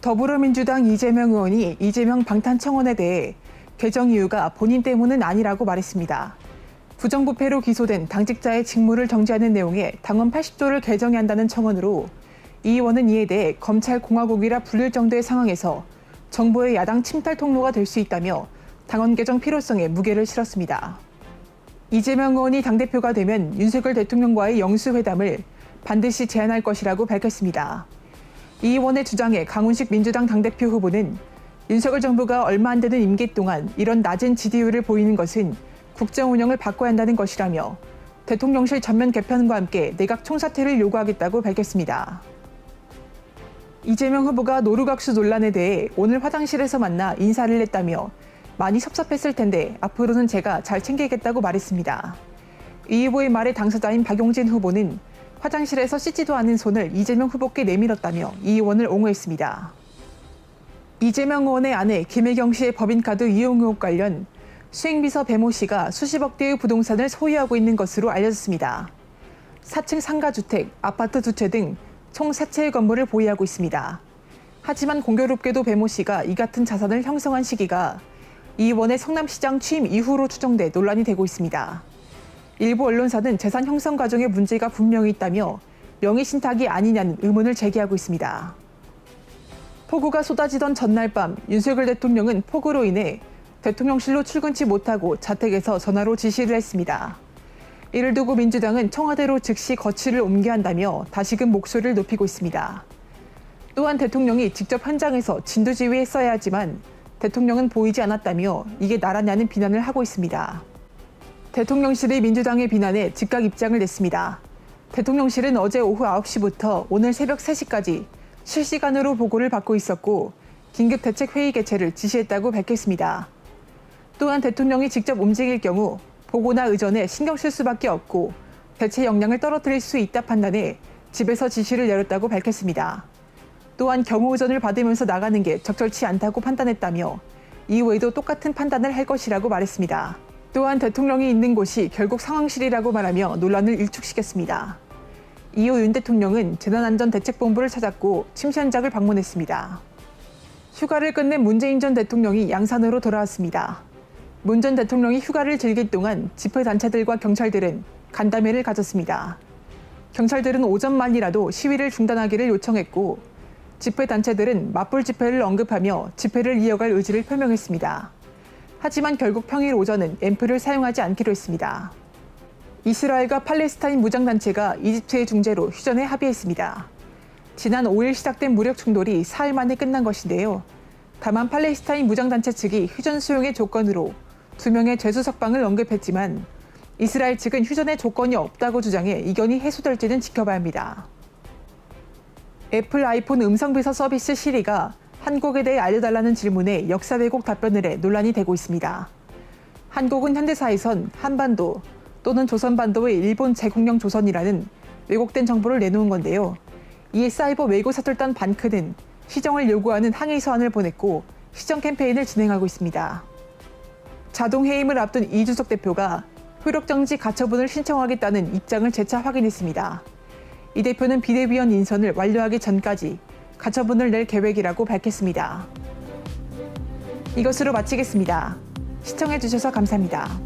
더불어민주당 이재명 의원이 이재명 방탄청원에 대해 개정 이유가 본인 때문은 아니라고 말했습니다. 부정부패로 기소된 당직자의 직무를 정지하는 내용의 당원 80조를 개정해야 한다는 청원으로 이 의원은 이에 대해 검찰 공화국이라 불릴 정도의 상황에서 정부의 야당 침탈 통로가 될 수 있다며 당원 개정 필요성에 무게를 실었습니다. 이재명 의원이 당대표가 되면 윤석열 대통령과의 영수회담을 반드시 제안할 것이라고 밝혔습니다. 이 의원의 주장에 강훈식 민주당 당대표 후보는 윤석열 정부가 얼마 안 되는 임기 동안 이런 낮은 지지율을 보이는 것은 국정 운영을 바꿔야 한다는 것이라며 대통령실 전면 개편과 함께 내각 총사퇴를 요구하겠다고 밝혔습니다. 이재명 후보가 노루각수 논란에 대해 오늘 화장실에서 만나 인사를 했다며 많이 섭섭했을 텐데 앞으로는 제가 잘 챙기겠다고 말했습니다. 이 후보의 말에 당사자인 박용진 후보는 화장실에서 씻지도 않은 손을 이재명 후보께 내밀었다며 이 의원을 옹호했습니다. 이재명 의원의 아내 김혜경 씨의 법인카드 이용 의혹 관련 수행비서 배모 씨가 수십억 대의 부동산을 소유하고 있는 것으로 알려졌습니다. 4층 상가주택, 아파트 2채 등 총 4채의 건물을 보유하고 있습니다. 하지만 공교롭게도 배모 씨가 이 같은 자산을 형성한 시기가 이 의원의 성남시장 취임 이후로 추정돼 논란이 되고 있습니다. 일부 언론사는 재산 형성 과정에 문제가 분명히 있다며 명의신탁이 아니냐는 의문을 제기하고 있습니다. 폭우가 쏟아지던 전날 밤 윤석열 대통령은 폭우로 인해 대통령실로 출근치 못하고 자택에서 전화로 지시를 했습니다. 이를 두고 민주당은 청와대로 즉시 거취를 옮겨야 한다며 다시금 목소리를 높이고 있습니다. 또한 대통령이 직접 현장에서 진두지휘했어야 하지만 대통령은 보이지 않았다며 이게 나라냐는 비난을 하고 있습니다. 대통령실이 민주당의 비난에 즉각 입장을 냈습니다. 대통령실은 어제 오후 9시부터 오늘 새벽 3시까지 실시간으로 보고를 받고 있었고 긴급대책회의 개최를 지시했다고 밝혔습니다. 또한 대통령이 직접 움직일 경우 보고나 의전에 신경 쓸 수밖에 없고 대체 역량을 떨어뜨릴 수 있다 판단해 집에서 지시를 내렸다고 밝혔습니다. 또한 경호 의전을 받으면서 나가는 게 적절치 않다고 판단했다며 이후에도 똑같은 판단을 할 것이라고 말했습니다. 또한 대통령이 있는 곳이 결국 상황실이라고 말하며 논란을 일축시켰습니다. 이후 윤 대통령은 재난안전대책본부를 찾았고 침수 현장을 방문했습니다. 휴가를 끝낸 문재인 전 대통령이 양산으로 돌아왔습니다. 문 전 대통령이 휴가를 즐길 동안 집회단체들과 경찰들은 간담회를 가졌습니다. 경찰들은 오전만이라도 시위를 중단하기를 요청했고 집회단체들은 맞불 집회를 언급하며 집회를 이어갈 의지를 표명했습니다. 하지만 결국 평일 오전은 앰프를 사용하지 않기로 했습니다. 이스라엘과 팔레스타인 무장단체가 이집트의 중재로 휴전에 합의했습니다. 지난 5일 시작된 무력 충돌이 사흘 만에 끝난 것인데요. 다만 팔레스타인 무장단체 측이 휴전 수용의 조건으로 2명의 죄수 석방을 언급했지만 이스라엘 측은 휴전의 조건이 없다고 주장해 이견이 해소될지는 지켜봐야 합니다. 애플 아이폰 음성비서 서비스 시리가 한국에 대해 알려달라는 질문에 역사 왜곡 답변을 해 논란이 되고 있습니다. 한국은 현대사에선 한반도 또는 조선반도의 일본 제국령 조선이라는 왜곡된 정보를 내놓은 건데요. 이에 사이버 외고 사설단 반크는 시정을 요구하는 항의 서한을 보냈고 시정 캠페인을 진행하고 있습니다. 자동 해임을 앞둔 이주석 대표가 효력정지 가처분을 신청하겠다는 입장을 재차 확인했습니다. 이 대표는 비대위원 인선을 완료하기 전까지 가처분을 낼 계획이라고 밝혔습니다. 이것으로 마치겠습니다. 시청해주셔서 감사합니다.